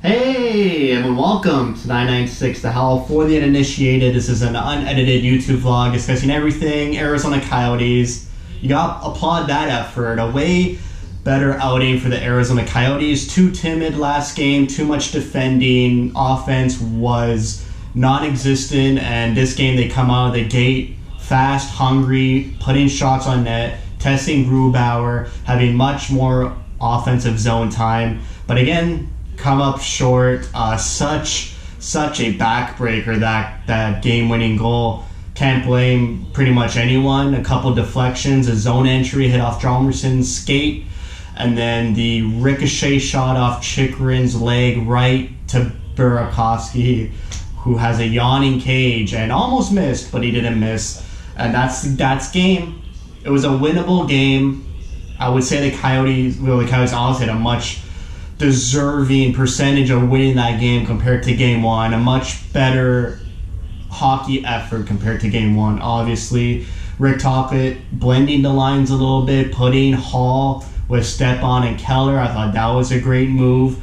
Hey, and welcome to 996 The Howl. For the uninitiated, this is an unedited YouTube vlog discussing everything Arizona Coyotes. You got to applaud that effort. A way better outing for the Arizona Coyotes. Too timid last game, too much defending. Offense was non-existent, and this game they come out of the gate fast, hungry, putting shots on net, testing Grubauer, having much more offensive zone time. But again, come up short. Such a backbreaker, that game-winning goal. Can't blame pretty much anyone. A couple deflections, a zone entry hit off Hjalmarsson's skate, and then the ricochet shot off Chychrun's leg right to Burakovsky, who has a yawning cage and almost missed, but he didn't miss. And that's game. It was a winnable game. I would say the Coyotes honestly had a much deserving percentage of winning that game compared to game one. A much better hockey effort compared to game one. Obviously, Rick Tocchet blending the lines a little bit, putting Howl with Stepan and Keller. I thought that was a great move.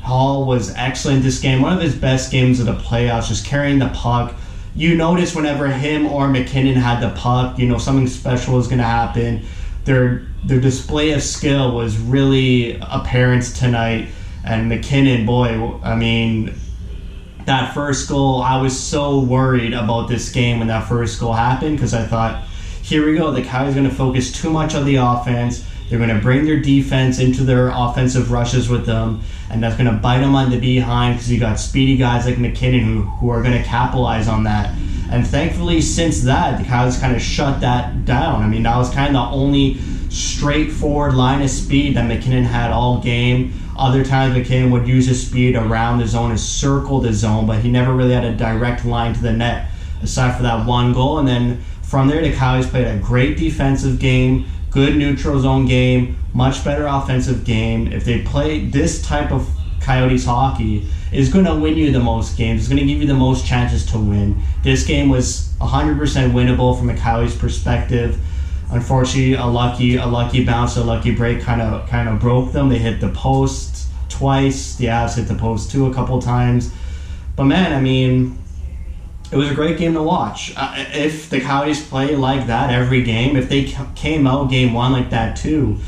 Howl was excellent this game. One of his best games of the playoffs, just carrying the puck. You notice whenever him or McKinnon had the puck, something special was going to happen. Their display of skill was really apparent tonight. And McKinnon, boy, that first goal, I was so worried about this game when that first goal happened, because I thought, here we go, the Coyotes are going to focus too much on the offense. They're going to bring their defense into their offensive rushes with them, and that's going to bite them on the behind, because you got speedy guys like McKinnon who are going to capitalize on that. And thankfully, since that, the Coyotes kind of shut that down. That was kind of the only straightforward line of speed that McKinnon had all game. Other times, McKinnon would use his speed around the zone and circle the zone, but he never really had a direct line to the net, aside for that one goal. And then from there, the Coyotes played a great defensive game, good neutral zone game, much better offensive game. If they play this type of Coyotes hockey, is going to win you the most games. It's going to give you the most chances to win. This game was 100% winnable from a Coyotes perspective. Unfortunately, a lucky bounce, a lucky break kind of broke them. They hit the post twice. The Avs hit the post too a couple times. But man, it was a great game to watch. If the Coyotes play like that every game, if they came out game one like that too,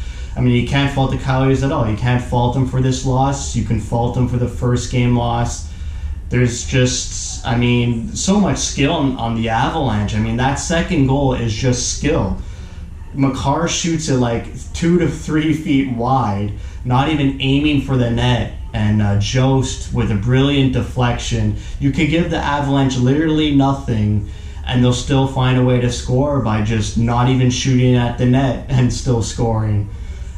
you can't fault the Coyotes at all. You can't fault them for this loss. You can fault them for the first game loss. There's just, so much skill on the Avalanche. That second goal is just skill. Makar shoots it like 2 to 3 feet wide, not even aiming for the net, and Jost with a brilliant deflection. You could give the Avalanche literally nothing, and they'll still find a way to score by just not even shooting at the net and still scoring.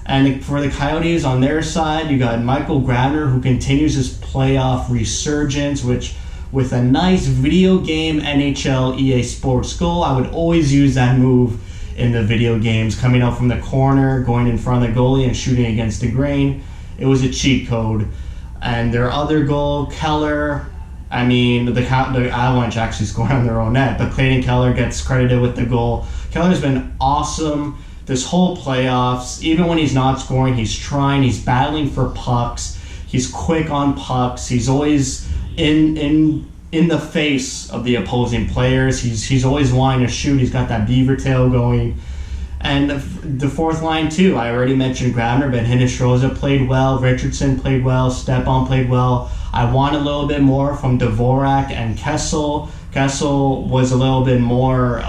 And for the Coyotes on their side, you got Michael Grabner, who continues his playoff resurgence, which with a nice video game NHL EA Sports goal, I would always use that move in the video games, coming out from the corner, going in front of the goalie and shooting against the grain. It was a cheat code. And their other goal, Keller, the Avalanche actually scored on their own net, but Clayton Keller gets credited with the goal. Keller's been awesome this whole playoffs. Even when he's not scoring, he's trying, he's battling for pucks, he's quick on pucks, he's always in the face of the opposing players. He's always wanting to shoot. He's got that beaver tail going. And the fourth line too, I already mentioned Grabner, but Hinostroza played well, Richardson played well, Stepan played well. I want a little bit more from Dvorak and Kessel. Kessel was a little bit more,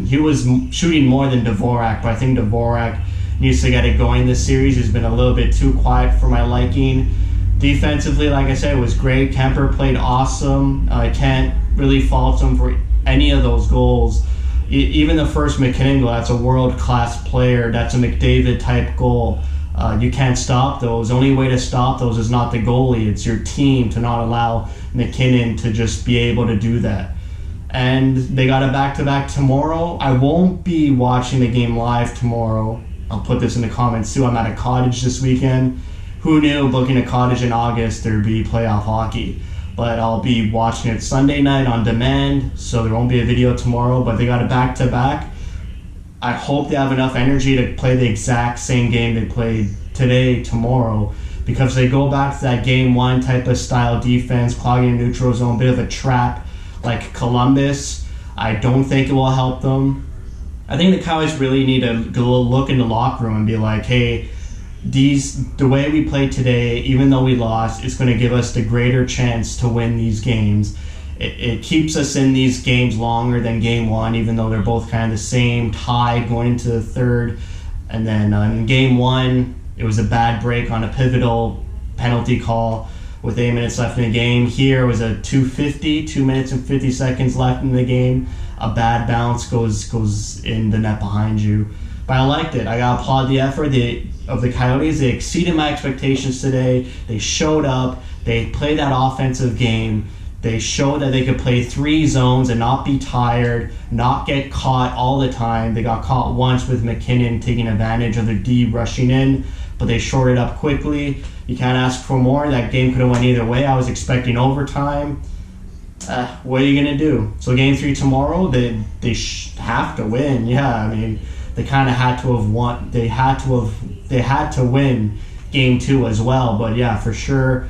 he was shooting more than Dvorak, but I think Dvorak needs to get it going this series. He's been a little bit too quiet for my liking. Defensively, like I said, it was great. Kemper played awesome. I can't really fault him for any of those goals. Even the first McKinnon goal, that's a world-class player. That's a McDavid-type goal. You can't stop those. The only way to stop those is not the goalie. It's your team to not allow McKinnon to just be able to do that. And they got a back-to-back tomorrow. I won't be watching the game live tomorrow. I'll put this in the comments too. I'm at a cottage this weekend. Who knew booking a cottage in August there'd be playoff hockey? But I'll be watching it Sunday night on demand, so there won't be a video tomorrow, but they got a back-to-back. I hope they have enough energy to play the exact same game they played today, tomorrow, because they go back to that game one type of style defense, clogging the neutral zone, bit of a trap like Columbus. I don't think it will help them. I think the Coyotes really need to go look in the locker room and be like, hey, the way we played today, even though we lost, is going to give us the greater chance to win these games. It keeps us in these games longer than game one, even though they're both kind of the same, tied going into the third. And then in game one, it was a bad break on a pivotal penalty call with 8 minutes left in the game. Here was a 2 minutes and 50 seconds left in the game. A bad bounce goes in the net behind you. But I liked it. I got to applaud the effort of the Coyotes. They exceeded my expectations today. They showed up. They played that offensive game. They showed that they could play 3 zones and not be tired, not get caught all the time. They got caught once with McKinnon taking advantage of the D rushing in, but they shorted up quickly. You can't ask for more. That game could have went either way. I was expecting overtime. What are you going to do? So game 3 tomorrow, they have to win. Yeah, I mean, they kind of had to have won. They had to win game 2 as well. But yeah, for sure,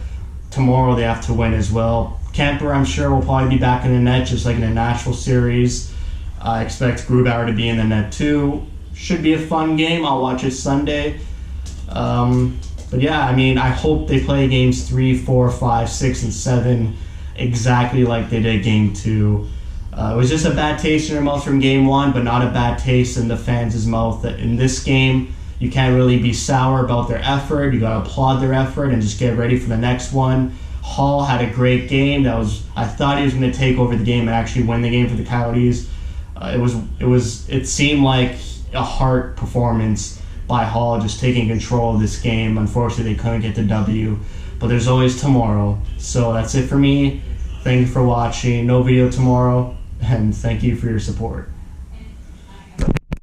tomorrow they have to win as well. Kemper, I'm sure, will probably be back in the net, just like in the Nashville series. I expect Grubauer to be in the net too. Should be a fun game. I'll watch it Sunday. But yeah, I mean, I hope they play games 3, 4, 5, 6, and 7 exactly like they did game 2. It was just a bad taste in their mouth from game 1, but not a bad taste in the fans' mouth. In this game, you can't really be sour about their effort. You got to applaud their effort and just get ready for the next one. Howl had a great game. I thought he was going to take over the game and actually win the game for the Coyotes. It seemed like a heart performance by Howl, just taking control of this game. Unfortunately, they couldn't get the W, but there's always tomorrow. So that's it for me. Thank you for watching. No video tomorrow, and thank you for your support.